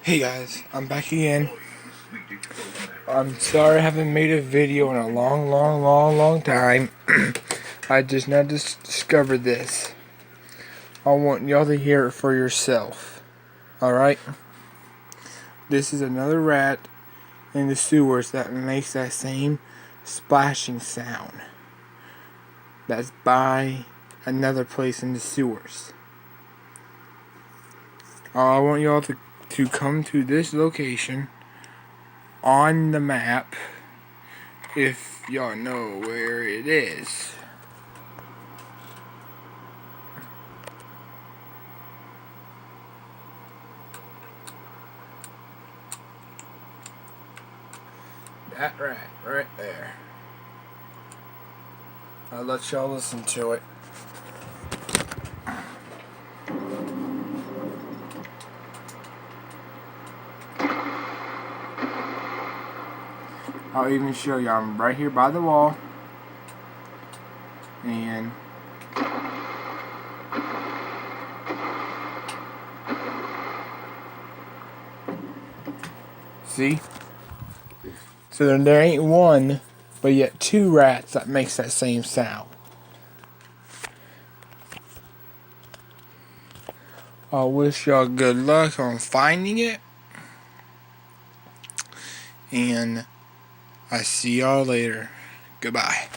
Hey guys, I'm back again. I'm sorry I haven't made a video in a long time. I just now discovered this. I want y'all to hear it for yourself. Alright? This is another rat in the sewers that makes that same splashing sound. That's by another place in the sewers. I want y'all to come to this location on the map if y'all know where it is. That right there. I'll let y'all listen to it. I'll even show you. I'm right here by the wall. And see? So there ain't one, but yet two rats that makes that same sound. I wish y'all good luck on finding it. And I see y'all later. Goodbye.